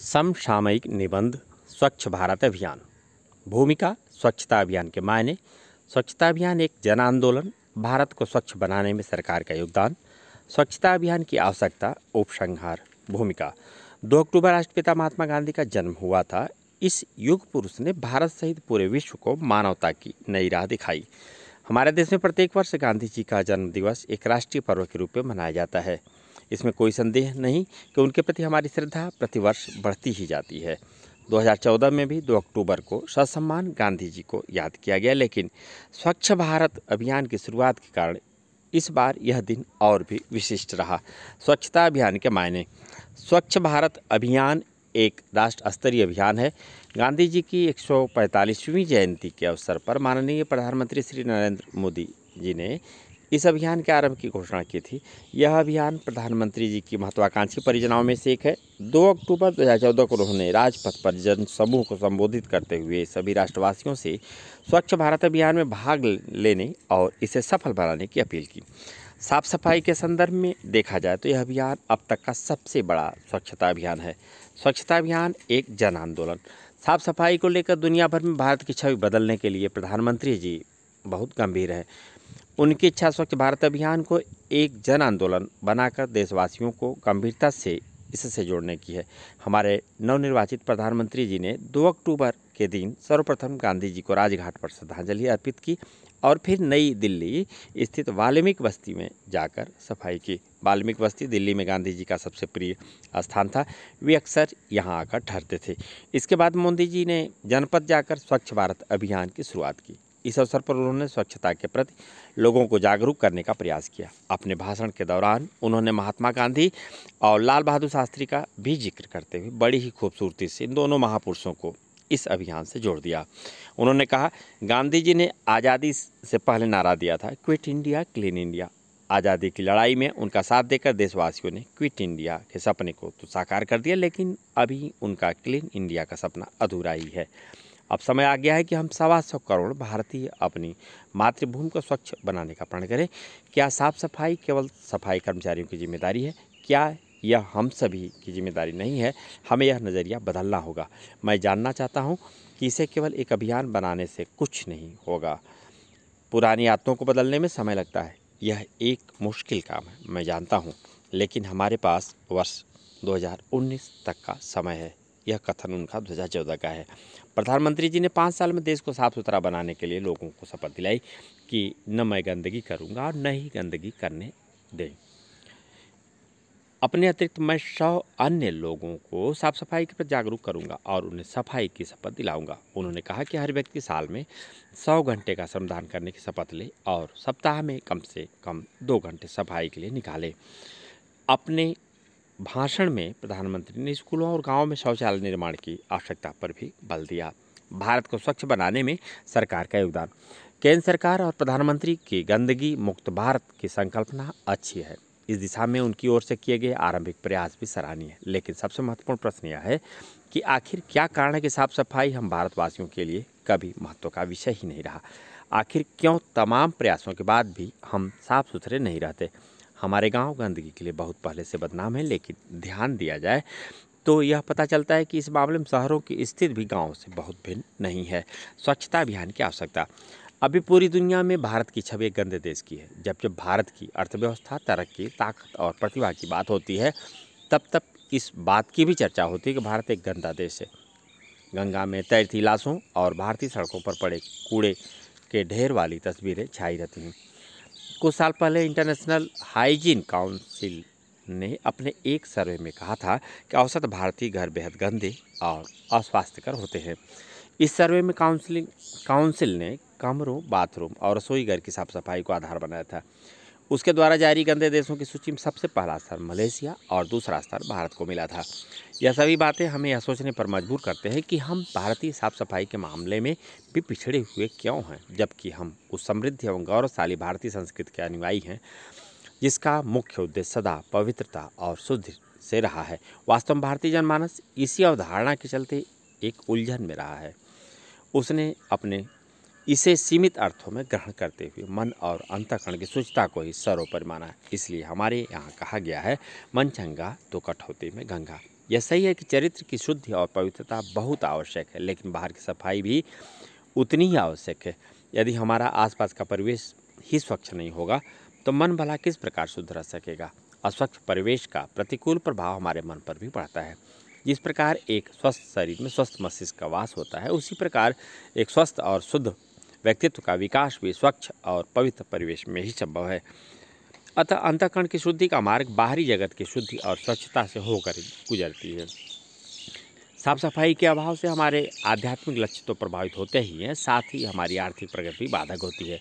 समसामयिक निबंध स्वच्छ भारत अभियान। भूमिका स्वच्छता अभियान के मायने। स्वच्छता अभियान एक जन आंदोलन। भारत को स्वच्छ बनाने में सरकार का योगदान। स्वच्छता अभियान की आवश्यकता। उपसंहार। भूमिका 2 अक्टूबर राष्ट्रपिता महात्मा गांधी का जन्म हुआ था। इस युग पुरुष ने भारत सहित पूरे विश्व को मानवता की नई राह दिखाई। हमारे देश में प्रत्येक वर्ष गांधी जी का जन्म दिवस एक राष्ट्रीय पर्व के रूप में मनाया जाता है। इसमें कोई संदेह नहीं कि उनके प्रति हमारी श्रद्धा प्रतिवर्ष बढ़ती ही जाती है। 2014 में भी 2 अक्टूबर को ससम्मान गांधी जी को याद किया गया, लेकिन स्वच्छ भारत अभियान की शुरुआत के कारण इस बार यह दिन और भी विशिष्ट रहा। स्वच्छता अभियान के मायने। स्वच्छ भारत अभियान एक राष्ट्र स्तरीय अभियान है। गांधी जी की 145वीं जयंती के अवसर पर माननीय प्रधानमंत्री श्री नरेंद्र मोदी जी ने इस अभियान के आरंभ की घोषणा की थी। यह अभियान प्रधानमंत्री जी की महत्वाकांक्षी परियोजनाओं में से एक है। 2 अक्टूबर 2014 को उन्होंने राजपथ पर जन समूह को संबोधित करते हुए सभी राष्ट्रवासियों से स्वच्छ भारत अभियान में भाग लेने और इसे सफल बनाने की अपील की। साफ सफाई के संदर्भ में देखा जाए तो यह अभियान अब तक का सबसे बड़ा स्वच्छता अभियान है। स्वच्छता अभियान एक जन आंदोलन। साफ सफाई को लेकर दुनिया भर में भारत की छवि बदलने के लिए प्रधानमंत्री जी बहुत गंभीर हैं। उनकी इच्छा स्वच्छ भारत अभियान को एक जन आंदोलन बनाकर देशवासियों को गंभीरता से इससे जोड़ने की है। हमारे नवनिर्वाचित प्रधानमंत्री जी ने 2 अक्टूबर के दिन सर्वप्रथम गांधी जी को राजघाट पर श्रद्धांजलि अर्पित की और फिर नई दिल्ली स्थित वाल्मीकि बस्ती में जाकर सफाई की। वाल्मीकि बस्ती दिल्ली में गांधी जी का सबसे प्रिय स्थान था। वे अक्सर यहाँ आकर ठहरते थे। इसके बाद मोदी जी ने जनपद जाकर स्वच्छ भारत अभियान की शुरुआत की। इस अवसर पर उन्होंने स्वच्छता के प्रति लोगों को जागरूक करने का प्रयास किया। अपने भाषण के दौरान उन्होंने महात्मा गांधी और लाल बहादुर शास्त्री का भी जिक्र करते हुए बड़ी ही खूबसूरती से इन दोनों महापुरुषों को इस अभियान से जोड़ दिया। उन्होंने कहा, गांधी जी ने आज़ादी से पहले नारा दिया था, क्विट इंडिया क्लीन इंडिया। आज़ादी की लड़ाई में उनका साथ देकर देशवासियों ने क्विट इंडिया के सपने को तो साकार कर दिया, लेकिन अभी उनका क्लीन इंडिया का सपना अधूरा ही है। अब समय आ गया है कि हम 125 करोड़ भारतीय अपनी मातृभूमि को स्वच्छ बनाने का प्रण करें। क्या साफ सफाई केवल सफाई कर्मचारियों की जिम्मेदारी है? क्या यह हम सभी की जिम्मेदारी नहीं है? हमें यह नज़रिया बदलना होगा। मैं जानना चाहता हूं कि इसे केवल एक अभियान बनाने से कुछ नहीं होगा। पुरानी आदतों को बदलने में समय लगता है। यह एक मुश्किल काम है, मैं जानता हूँ, लेकिन हमारे पास वर्ष 2019 तक का समय है। यह कथन उनका 2014 का है। प्रधानमंत्री जी ने 5 साल में देश को साफ सुथरा बनाने के लिए लोगों को शपथ दिलाई कि न मैं गंदगी करूंगा और न ही गंदगी करने दें। अपने अतिरिक्त मैं 100 अन्य लोगों को साफ सफाई के प्रति जागरूक करूंगा और उन्हें सफाई की शपथ दिलाऊंगा। उन्होंने कहा कि हर व्यक्ति साल में 100 घंटे का श्रमदान करने की शपथ ले और सप्ताह में कम से कम 2 घंटे सफाई के लिए निकाले। अपने भाषण में प्रधानमंत्री ने स्कूलों और गांवों में शौचालय निर्माण की आवश्यकता पर भी बल दिया। भारत को स्वच्छ बनाने में सरकार का योगदान। केंद्र सरकार और प्रधानमंत्री की गंदगी मुक्त भारत की संकल्पना अच्छी है। इस दिशा में उनकी ओर से किए गए आरंभिक प्रयास भी सराहनीय है, लेकिन सबसे महत्वपूर्ण प्रश्न यह है कि आखिर क्या कारण है कि साफ सफाई हम भारतवासियों के लिए कभी महत्व का विषय ही नहीं रहा? आखिर क्यों तमाम प्रयासों के बाद भी हम साफ सुथरे नहीं रहते? हमारे गांव गंदगी के लिए बहुत पहले से बदनाम है, लेकिन ध्यान दिया जाए तो यह पता चलता है कि इस मामले में शहरों की स्थिति भी गांवों से बहुत भिन्न नहीं है। स्वच्छता अभियान की आवश्यकता। अभी पूरी दुनिया में भारत की छवि एक गंदे देश की है। जब जब भारत की अर्थव्यवस्था, तरक्की, ताकत और प्रतिभा की बात होती है, तब तब इस बात की भी चर्चा होती है कि भारत एक गंदा देश है। गंगा में तैरती लाशों और भारतीय सड़कों पर पड़े कूड़े के ढेर वाली तस्वीरें छाई रहती हैं। कुछ साल पहले इंटरनेशनल हाइजीन काउंसिल ने अपने एक सर्वे में कहा था कि औसत भारतीय घर बेहद गंदे और अस्वास्थ्यकर होते हैं। इस सर्वे में काउंसिल ने कमरों, बाथरूम और रसोई घर की साफ सफाई को आधार बनाया था। उसके द्वारा जारी गंदे देशों की सूची में सबसे पहला स्थान मलेशिया और दूसरा स्थान भारत को मिला था। यह सभी बातें हमें यह सोचने पर मजबूर करते हैं कि हम भारतीय साफ सफाई के मामले में भी पिछड़े हुए क्यों हैं, जबकि हम उस समृद्ध एवं गौरवशाली भारतीय संस्कृति के अनुयायी हैं जिसका मुख्य उद्देश्य सदा पवित्रता और शुद्धि से रहा है। वास्तव में भारतीय जनमानस इसी अवधारणा के चलते एक उलझन में रहा है। उसने अपने इसे सीमित अर्थों में ग्रहण करते हुए मन और अंतःकरण की शुचिता को ही सर्वोपरि माना है। इसलिए हमारे यहाँ कहा गया है, मन चंगा तो कठौती में गंगा। यह सही है कि चरित्र की शुद्धि और पवित्रता बहुत आवश्यक है, लेकिन बाहर की सफाई भी उतनी ही आवश्यक है। यदि हमारा आसपास का परिवेश ही स्वच्छ नहीं होगा तो मन भला किस प्रकार शुद्ध रह सकेगा। अस्वच्छ परिवेश का प्रतिकूल प्रभाव हमारे मन पर भी पड़ता है। जिस प्रकार एक स्वस्थ शरीर में स्वस्थ मस्तिष्क का वास होता है, उसी प्रकार एक स्वस्थ और शुद्ध व्यक्तित्व का विकास भी स्वच्छ और पवित्र परिवेश में ही संभव है। अतः अंतःकरण की शुद्धि का मार्ग बाहरी जगत की शुद्धि और स्वच्छता से होकर गुजरती है। साफ सफाई के अभाव से हमारे आध्यात्मिक लक्ष्य तो प्रभावित होते ही हैं, साथ ही हमारी आर्थिक प्रगति बाधक होती है।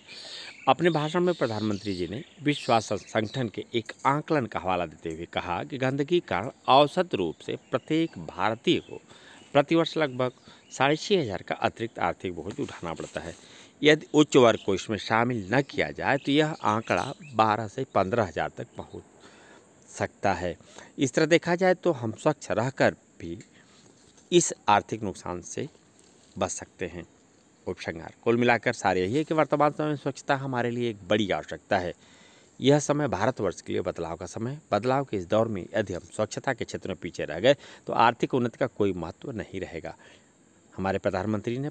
अपने भाषण में प्रधानमंत्री जी ने विश्व स्वास्थ्य संगठन के एक आंकलन का हवाला देते हुए कहा कि गंदगी के कारण औसत रूप से प्रत्येक भारतीय को प्रतिवर्ष लगभग 6,500 का अतिरिक्त आर्थिक बोझ उठाना पड़ता है। यदि उच्च वर्ग को इसमें शामिल न किया जाए तो यह आंकड़ा 12 से 15,000 तक पहुंच सकता है। इस तरह देखा जाए तो हम स्वच्छ रहकर भी इस आर्थिक नुकसान से बच सकते हैं। उपसंहार कुल मिलाकर सार यही है कि वर्तमान समय में स्वच्छता हमारे लिए एक बड़ी आवश्यकता है। यह समय भारतवर्ष के लिए बदलाव का समय। बदलाव के इस दौर में यदि हम स्वच्छता के क्षेत्र में पीछे रह गए तो आर्थिक उन्नति का कोई महत्व नहीं रहेगा। हमारे प्रधानमंत्री ने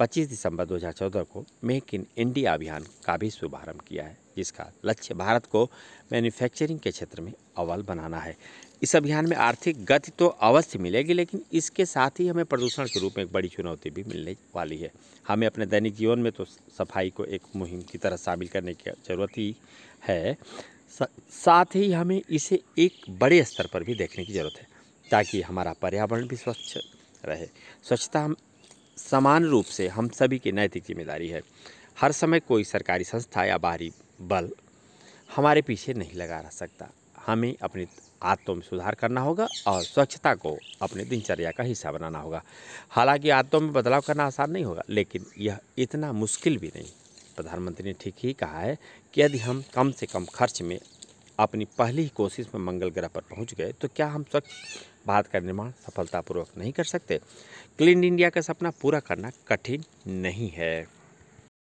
25 दिसंबर 2014 को मेक इन इंडिया अभियान का भी शुभारंभ किया है, जिसका लक्ष्य भारत को मैन्युफैक्चरिंग के क्षेत्र में अव्वल बनाना है। इस अभियान में आर्थिक गति तो अवश्य मिलेगी, लेकिन इसके साथ ही हमें प्रदूषण के रूप में एक बड़ी चुनौती भी मिलने वाली है। हमें अपने दैनिक जीवन में तो सफाई को एक मुहिम की तरह शामिल करने की जरूरत ही है, साथ ही हमें इसे एक बड़े स्तर पर भी देखने की जरूरत है, ताकि हमारा पर्यावरण भी स्वच्छ रहे। स्वच्छता समान रूप से हम सभी की नैतिक जिम्मेदारी है। हर समय कोई सरकारी संस्था या बाहरी बल हमारे पीछे नहीं लगा रह सकता। हमें अपनी आदतों में सुधार करना होगा और स्वच्छता को अपने दिनचर्या का हिस्सा बनाना होगा। हालांकि आदतों में बदलाव करना आसान नहीं होगा, लेकिन यह इतना मुश्किल भी नहीं। प्रधानमंत्री ने ठीक ही कहा है कि यदि हम कम से कम खर्च में अपनी पहली ही कोशिश में मंगल ग्रह पर पहुंच गए तो क्या हम स्वच्छ भारत का निर्माण सफलतापूर्वक नहीं कर सकते। क्लीन इंडिया का सपना पूरा करना कठिन नहीं है।